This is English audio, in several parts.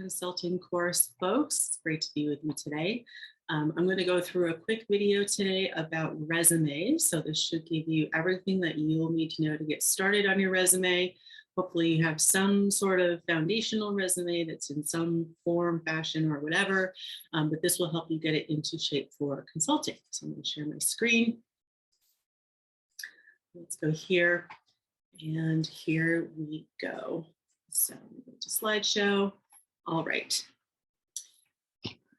Consulting course, folks. It's great to be with you today. I'm going to go through a quick video today about resumes. So this should give you everything that you'll need to know to get started on your resume. Hopefully you have some sort of foundational resume that's in some form, fashion, or whatever, but this will help you get it into shape for consulting. So I'm going to share my screen. Let's go here, and here we go. So go to slideshow. All right.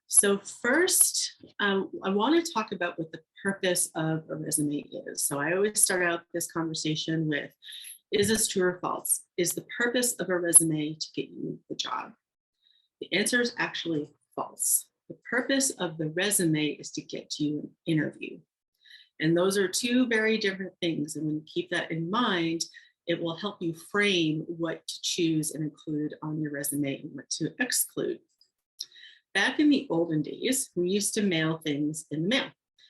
So first, I want to talk about what the purpose of a resume is. So I always start out this conversation with, is this true or false? Is the purpose of a resume to get you the job? The answer is actually false. The purpose of the resume is to get you an interview. And those are two very different things. And when you keep that in mind, it will help you frame what to choose and include on your resume and what to exclude. Back in the olden days, we used to mail things in the mail.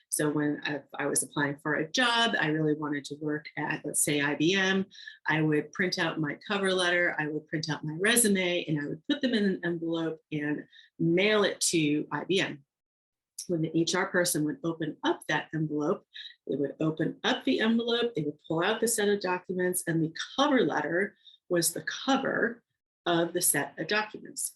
So when I was applying for a job, I really wanted to work at, let's say, IBM, I would print out my cover letter, I would print out my resume, and I would put them in an envelope and mail it to IBM. When the HR person would open up that envelope, they would open up the envelope, they would pull out the set of documents, and the cover letter was the cover of the set of documents.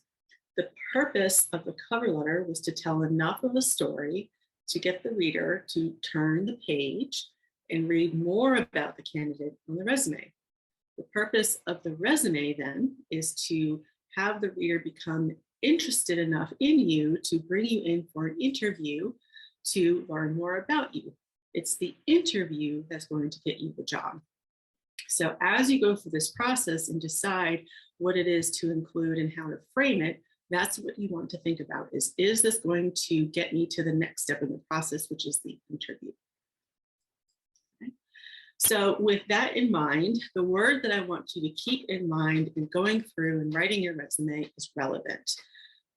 The purpose of the cover letter was to tell enough of a story to get the reader to turn the page and read more about the candidate on the resume. The purpose of the resume then is to have the reader become interested enough in you to bring you in for an interview to learn more about you. It's the interview that's going to get you the job. So as you go through this process and decide what it is to include and how to frame it, that's what you want to think about is this going to get me to the next step in the process, which is the interview? Okay. So with that in mind, the word that I want you to keep in mind in going through and writing your resume is relevant.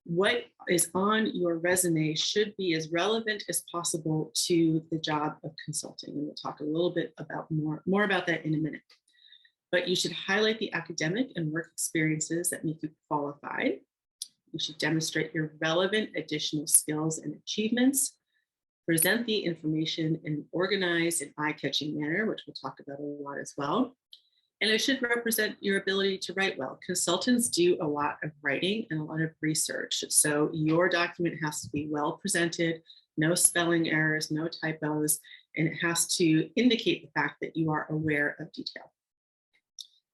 What is on your resume should be as relevant as possible to the job of consulting. And we'll talk a little bit about more about that in a minute. But you should highlight the academic and work experiences that make you qualified. You should demonstrate your relevant additional skills and achievements. Present the information in an organized and eye-catching manner, which we'll talk about a lot as well. And it should represent your ability to write well. Consultants do a lot of writing and a lot of research. So your document has to be well presented, no spelling errors, no typos, and it has to indicate the fact that you are aware of detail.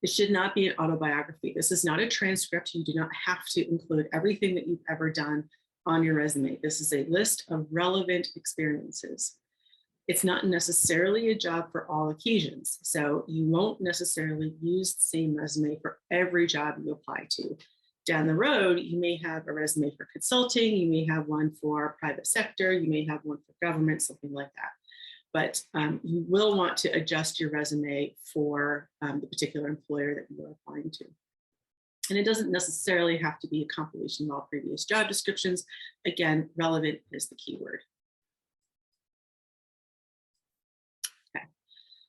It should not be an autobiography. This is not a transcript. You do not have to include everything that you've ever done on your resume. This is a list of relevant experiences. It's not necessarily a job for all occasions. So you won't necessarily use the same resume for every job you apply to. Down the road, you may have a resume for consulting, you may have one for private sector, you may have one for government, something like that. But you will want to adjust your resume for the particular employer that you are applying to. And it doesn't necessarily have to be a compilation of all previous job descriptions. Again, relevant is the keyword. Okay.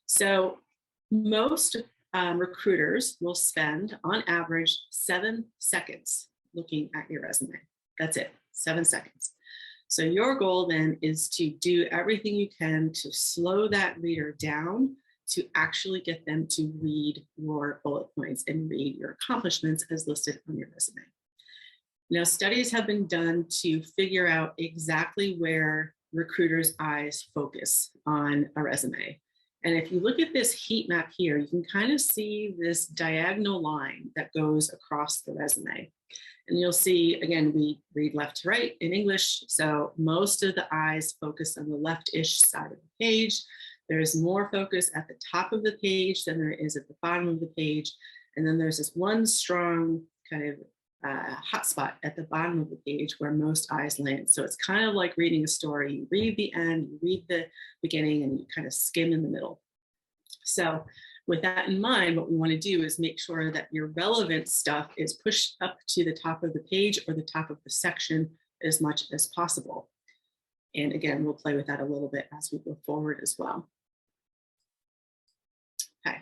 So most recruiters will spend, on average, 7 seconds looking at your resume. That's it, 7 seconds. So your goal then is to do everything you can to slow that reader down to actually get them to read your bullet points and read your accomplishments as listed on your resume. Now, studies have been done to figure out exactly where recruiters' eyes focus on a resume. And if you look at this heat map here, you can kind of see this diagonal line that goes across the resume. And you'll see, again, we read left to right in English, so most of the eyes focus on the left-ish side of the page. There's more focus at the top of the page than there is at the bottom of the page. And then there's this one strong kind of hotspot at the bottom of the page where most eyes land. So it's kind of like reading a story. You read the end, you read the beginning, and you kind of skim in the middle. So with that in mind, what we want to do is make sure that your relevant stuff is pushed up to the top of the page or the top of the section as much as possible. And again, we'll play with that a little bit as we go forward as well. Okay,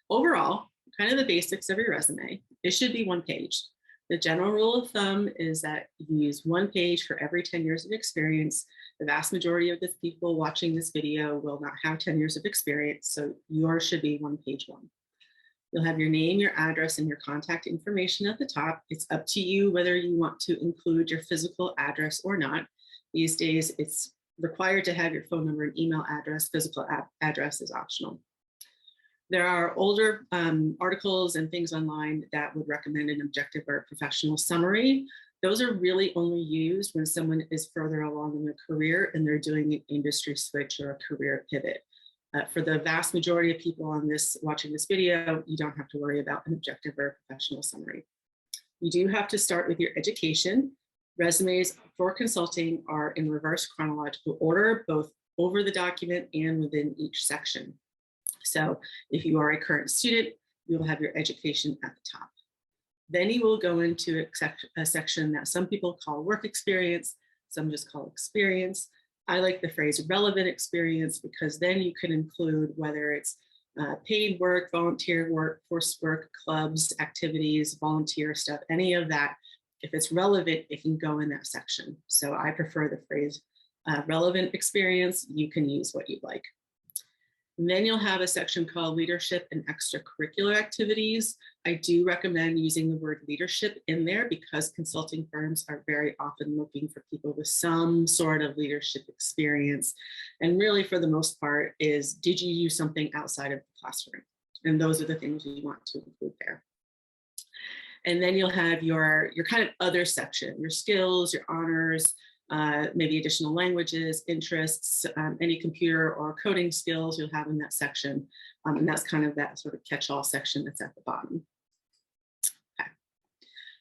overall, kind of the basics of your resume. It should be one page. The general rule of thumb is that you use 1 page for every 10 years of experience. The vast majority of the people watching this video will not have 10 years of experience, so yours should be 1 page long. You'll have your name, your address, and your contact information at the top. It's up to you whether you want to include your physical address or not. These days, it's required to have your phone number and email address. Physical address is optional. There are older articles and things online that would recommend an objective or professional summary. Those are really only used when someone is further along in their career and they're doing an industry switch or a career pivot. For the vast majority of people on watching this video, you don't have to worry about an objective or professional summary. You do have to start with your education. Resumes for consulting are in reverse chronological order, both over the document and within each section. So if you are a current student, you will have your education at the top. Then you will go into a section that some people call work experience, some just call experience. I like the phrase relevant experience because then you can include whether it's paid work, volunteer work, forced work, clubs, activities, volunteer stuff, any of that. If it's relevant, it can go in that section. So I prefer the phrase relevant experience. You can use what you'd like. And then you'll have a section called leadership and extracurricular activities. I do recommend using the word leadership in there because consulting firms are very often looking for people with some sort of leadership experience. And really, for the most part, is did you do something outside of the classroom? And those are the things you want to include there. And then you'll have your kind of other section, your skills, your honors, maybe additional languages, interests, any computer or coding skills you'll have in that section. And that's kind of that sort of catch-all section that's at the bottom. Okay.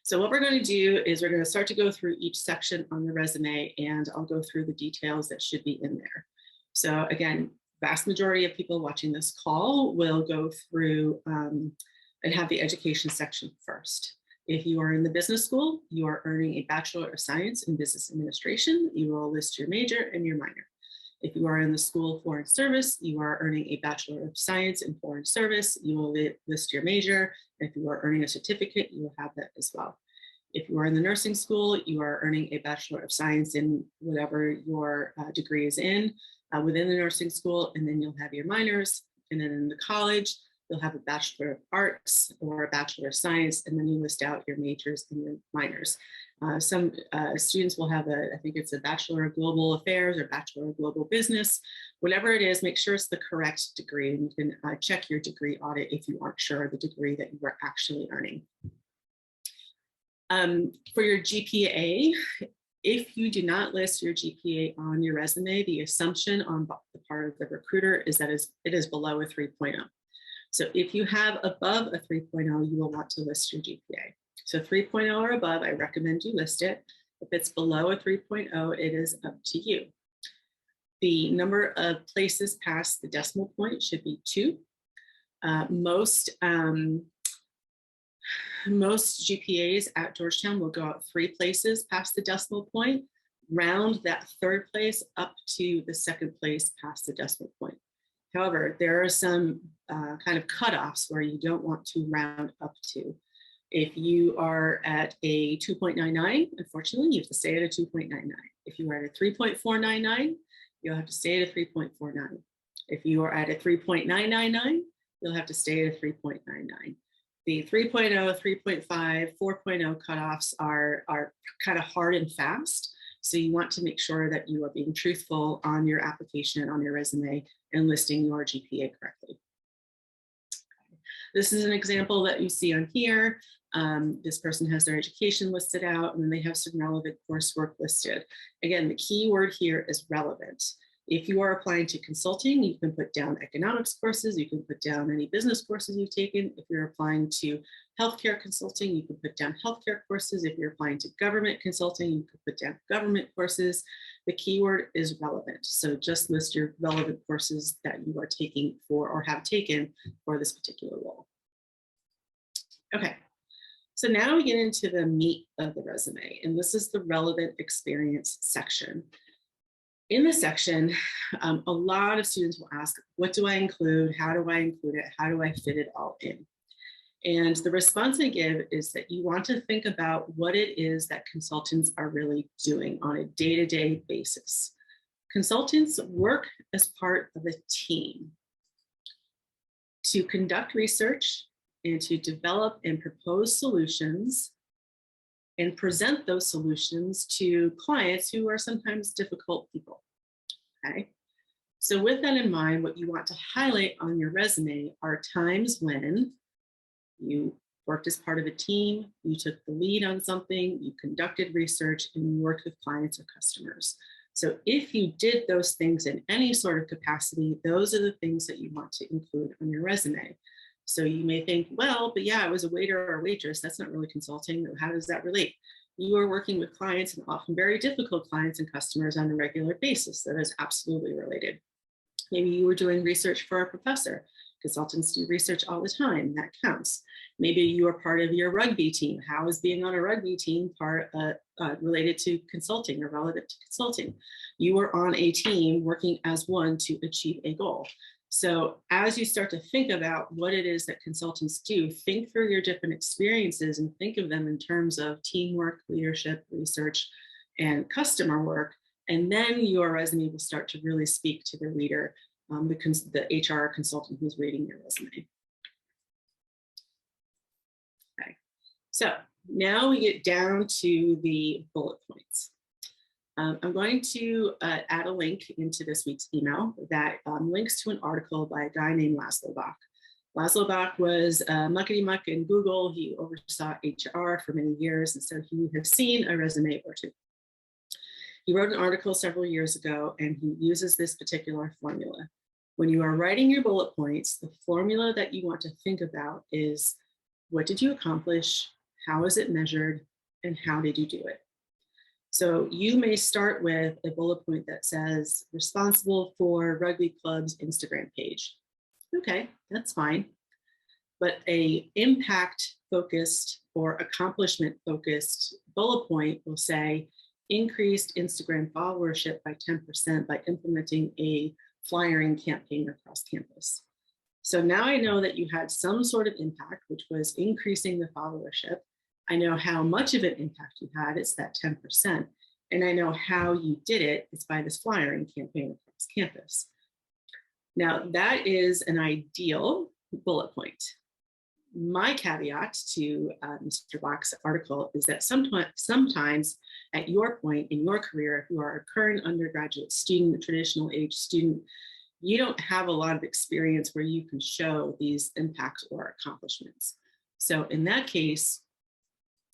So what we're going to do is we're going to start to go through each section on the resume, and I'll go through the details that should be in there. So again, vast majority of people watching this call will go through and have the education section first. If you are in the business school, you are earning a Bachelor of Science in Business Administration. You will list your major and your minor. If you are in the School of Foreign Service, you are earning a Bachelor of Science in Foreign Service. You will list your major. If you are earning a certificate, you will have that as well. If you are in the nursing school, you are earning a Bachelor of Science in whatever your degree is in within the nursing school, and then you'll have your minors. And then in the college, you'll have a Bachelor of Arts or a Bachelor of Science, and then you list out your majors and your minors. Some students will have I think it's a Bachelor of Global Affairs or Bachelor of Global Business. Whatever it is, make sure it's the correct degree, and you can check your degree audit if you aren't sure of the degree that you are actually earning. For your GPA, if you do not list your GPA on your resume, the assumption on the part of the recruiter is that it is below a 3.0. So if you have above a 3.0, you will want to list your GPA. So 3.0 or above, I recommend you list it. If it's below a 3.0, it is up to you. The number of places past the decimal point should be 2. Most GPAs at Georgetown will go out 3 places past the decimal point, round that 3rd place up to the 2nd place past the decimal point. However, there are some kind of cutoffs where you don't want to round up to. If you are at a 2.99, unfortunately, you have to stay at a 2.99. If you are at a 3.499, you'll have to stay at a 3.49. If you are at a 3.999, you'll have to stay at a 3.99. The 3.0, 3.5, 4.0 cutoffs are kind of hard and fast. So you want to make sure that you are being truthful on your application, on your resume, and listing your GPA correctly. This is an example that you see on here. This person has their education listed out, and then they have some relevant coursework listed. Again, the key word here is relevant. If you are applying to consulting, you can put down economics courses, you can put down any business courses you've taken. If you're applying to healthcare consulting, you can put down healthcare courses. If you're applying to government consulting, you can put down government courses. The keyword is relevant. So just list your relevant courses that you are taking for or have taken for this particular role. Okay, so now we get into the meat of the resume, and this is the relevant experience section. In this section, a lot of students will ask, what do I include? How do I include it? How do I fit it all in? And the response I give is that you want to think about what it is that consultants are really doing on a day-to-day basis. Consultants work as part of a team to conduct research and to develop and propose solutions and present those solutions to clients who are sometimes difficult people, okay? So with that in mind, what you want to highlight on your resume are times when you worked as part of a team, you took the lead on something, you conducted research, and you worked with clients or customers. So if you did those things in any sort of capacity, those are the things that you want to include on your resume. So you may think, well, but yeah, I was a waiter or a waitress. That's not really consulting. How does that relate? You are working with clients, and often very difficult clients and customers, on a regular basis. That is absolutely related. Maybe you were doing research for a professor. Consultants do research all the time. That counts. Maybe you are part of your rugby team. How is being on a rugby team related to consulting or relevant to consulting? You are on a team working as one to achieve a goal. So as you start to think about what it is that consultants do, think through your different experiences and think of them in terms of teamwork, leadership, research, and customer work. And then your resume will start to really speak to the reader, the HR consultant who's reading your resume. Okay, so now we get down to the bullet points. I'm going to add a link into this week's email that links to an article by a guy named Laszlo Bock. Laszlo Bock was muckety-muck in Google. He oversaw HR for many years, and so he has seen a resume or two. He wrote an article several years ago, and he uses this particular formula. When you are writing your bullet points, the formula that you want to think about is, what did you accomplish? How is it measured? And how did you do it? So you may start with a bullet point that says, responsible for rugby club's Instagram page. Okay, that's fine. But a impact-focused or accomplishment-focused bullet point will say, increased Instagram followership by 10% by implementing a flyering campaign across campus. So now I know that you had some sort of impact, which was increasing the followership. I know how much of an impact you had, it's that 10%. And I know how you did it, it's by this flyering campaign across campus. Now that is an ideal bullet point. My caveat to Mr. Bock's article is that sometimes at your point in your career, if you are a current undergraduate student, a traditional age student, you don't have a lot of experience where you can show these impacts or accomplishments. So in that case,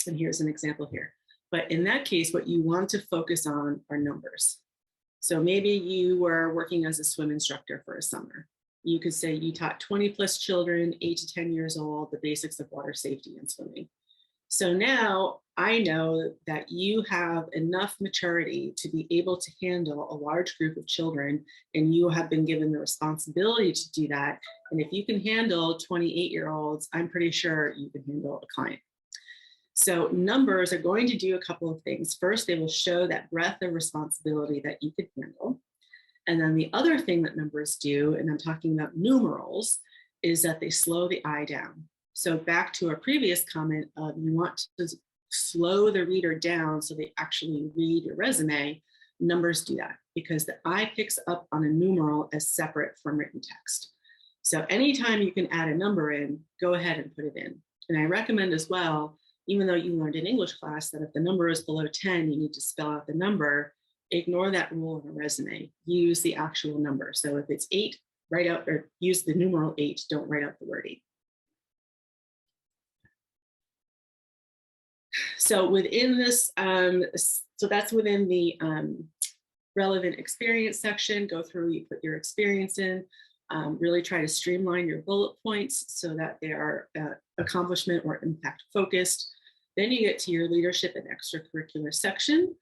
and here's an example here, but in that case, what you want to focus on are numbers. So maybe you were working as a swim instructor for a summer. You could say you taught 20 plus children, 8 to 10 years old, the basics of water safety and swimming. So now I know that you have enough maturity to be able to handle a large group of children, and you have been given the responsibility to do that. And if you can handle 28-year-olds, I'm pretty sure you can handle a client. So numbers are going to do a couple of things. First, they will show that breadth of responsibility that you could handle. And then the other thing that numbers do, and I'm talking about numerals, is that they slow the eye down. So back to our previous comment of you want to slow the reader down so they actually read your resume. Numbers do that because the eye picks up on a numeral as separate from written text. So anytime you can add a number in, go ahead and put it in. And I recommend as well, even though you learned in English class that if the number is below 10, you need to spell out the number. Ignore that rule in a resume. Use the actual number. So if it's 8, write out or use the numeral 8. Don't write out the word 8. So within this, so that's within the relevant experience section. Go through, you put your experience in. Really try to streamline your bullet points so that they are accomplishment or impact focused. Then you get to your leadership and extracurricular section.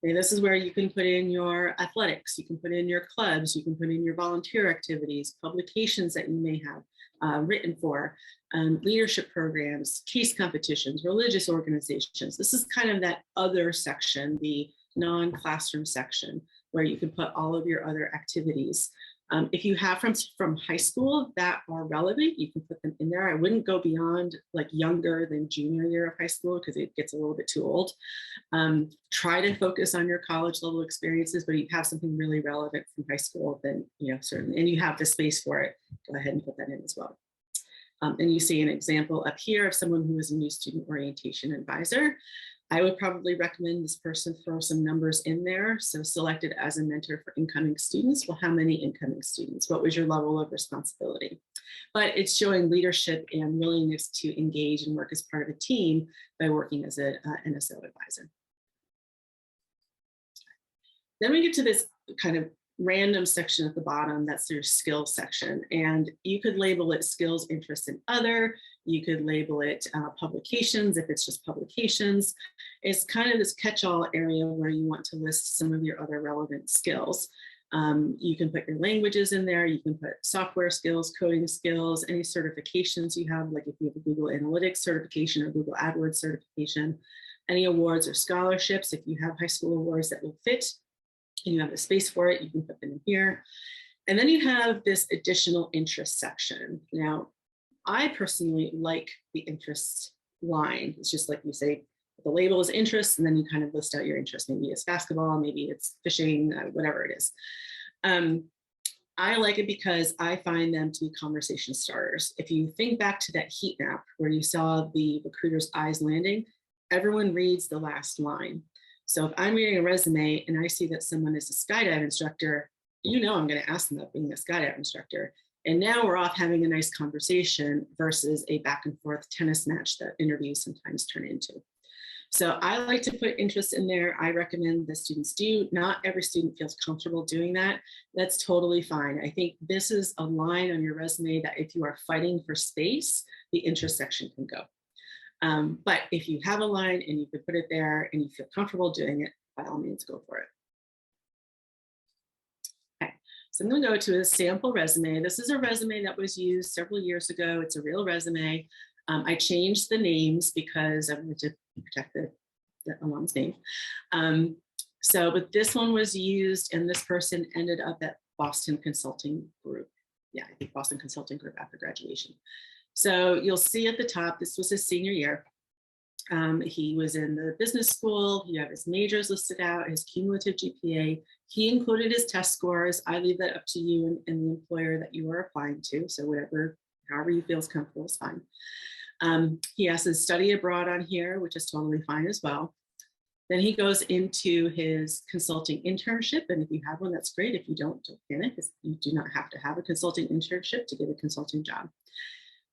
And this is where you can put in your athletics, you can put in your clubs, you can put in your volunteer activities, publications that you may have written for, leadership programs, case competitions, religious organizations. This is kind of that other section, the non-classroom section, where you can put all of your other activities. If you have from high school that are relevant, you can put them in there. I wouldn't go beyond like younger than junior year of high school because it gets a little bit too old. Try to focus on your college level experiences, but if you have something really relevant from high school, then, certainly, and you have the space for it, go ahead and put that in as well. And you see an example up here of someone who is a new student orientation advisor. I would probably recommend this person throw some numbers in there. So selected as a mentor for incoming students. Well, how many incoming students? What was your level of responsibility? But it's showing leadership and willingness to engage and work as part of a team by working as an NSO advisor. Then we get to this kind of random section at the bottom. That's your skills section. And you could label it skills, interest, and other. You could label it publications if it's just publications. It's kind of this catch-all area where you want to list some of your other relevant skills. You can put your languages in there. You can put software skills, coding skills, any certifications you have, like if you have a Google Analytics certification or Google AdWords certification, any awards or scholarships. If you have high school awards that will fit and you have the space for it, you can put them in here. And then you have this additional interest section. Now, I personally like the interest line. It's just like you say, the label is interest, and then you kind of list out your interest. Maybe it's basketball, maybe it's fishing, whatever it is. I like it because I find them to be conversation starters. If you think back to that heat map where you saw the recruiter's eyes landing, everyone reads the last line. So if I'm reading a resume and I see that someone is a skydive instructor, I'm going to ask them about being a skydive instructor. And now we're off having a nice conversation versus a back and forth tennis match that interviews sometimes turn into. So I like to put interest in there. I recommend the students do. Not every student feels comfortable doing that. That's totally fine. I think this is a line on your resume that if you are fighting for space, the interest section can go. But if you have a line and you can put it there and you feel comfortable doing it, by all means, go for it. Okay, so I'm going to go to a sample resume. This is a resume that was used several years ago. It's a real resume. I changed the names because I wanted to protect the alum's name. But this one was used, and this person ended up at Boston Consulting Group. Yeah, I think Boston Consulting Group after graduation. So you'll see at the top, this was his senior year. He was in the business school. You have his majors listed out, his cumulative GPA. He included his test scores. I leave that up to you and the employer that you are applying to. So however you feel is comfortable is fine. He has his study abroad on here, which is totally fine as well. Then he goes into his consulting internship. And if you have one, that's great. If you don't panic. You do not have to have a consulting internship to get a consulting job.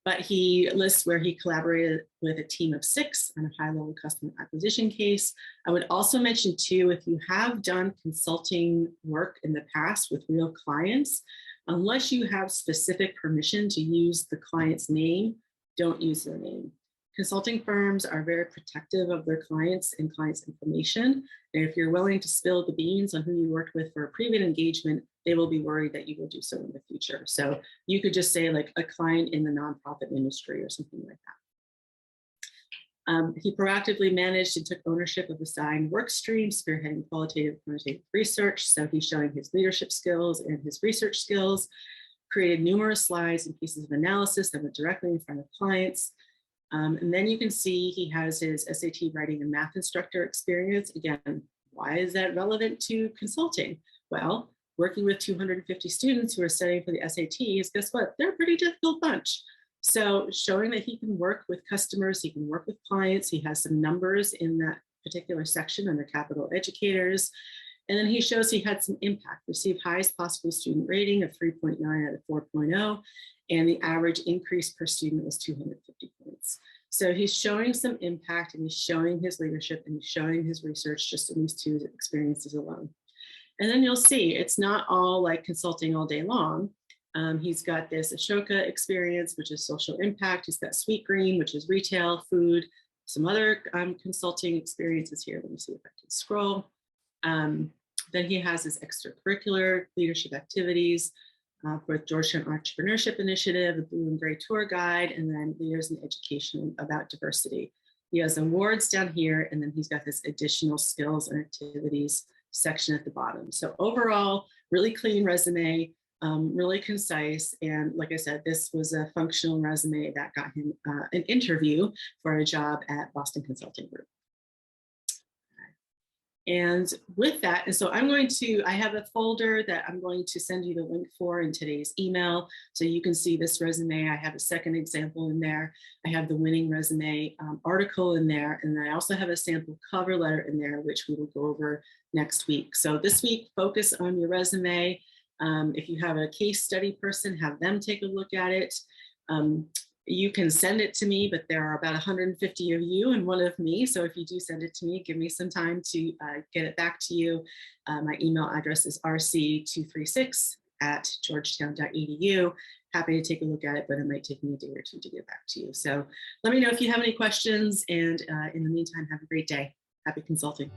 But he lists where he collaborated with a team of 6 on a high-level customer acquisition case. I would also mention too, if you have done consulting work in the past with real clients, unless you have specific permission to use the client's name, don't use their name. Consulting firms are very protective of their clients and clients' information. And if you're willing to spill the beans on who you worked with for a previous engagement, they will be worried that you will do so in the future. So you could just say like a client in the nonprofit industry or something like that. He proactively managed and took ownership of assigned work streams, spearheading qualitative and quantitative research. So he's showing his leadership skills and his research skills, created numerous slides and pieces of analysis that went directly in front of clients. And then you can see he has his SAT writing and math instructor experience. Again, why is that relevant to consulting? Well, working with 250 students who are studying for the SATs, guess what? They're a pretty difficult bunch. So showing that he can work with customers, he can work with clients, he has some numbers in that particular section under capital educators. And then he shows he had some impact, received highest possible student rating of 3.9 out of 4.0, and the average increase per student was 250 points. So he's showing some impact, and he's showing his leadership, and he's showing his research just in these 2 experiences alone. And then you'll see it's not all like consulting all day long. He's got this Ashoka experience, which is social impact. He's got Sweet Green, which is retail, food, some other consulting experiences here. Let me see if I can scroll. Then he has his extracurricular leadership activities for Georgetown Entrepreneurship Initiative, the Blue and Gray Tour Guide, and then Leaders in Education about diversity. He has awards down here, and then he's got this additional skills and activities section at the bottom. So overall, really clean resume. really concise. And like I said, this was a functional resume that got him an interview for a job at Boston Consulting Group. And with that, and so I have a folder that I'm going to send you the link for in today's email. So you can see this resume. I have a second example in there. I have the winning resume article in there. And then I also have a sample cover letter in there, which we will go over next week. So this week, focus on your resume. If you have a case study person, have them take a look at it. You can send it to me, but there are about 150 of you and one of me. So if you do send it to me, give me some time to get it back to you. My email address is rc236@georgetown.edu. Happy to take a look at it, but it might take me a day or two to get back to you. So let me know if you have any questions. And in the meantime, have a great day. Happy consulting.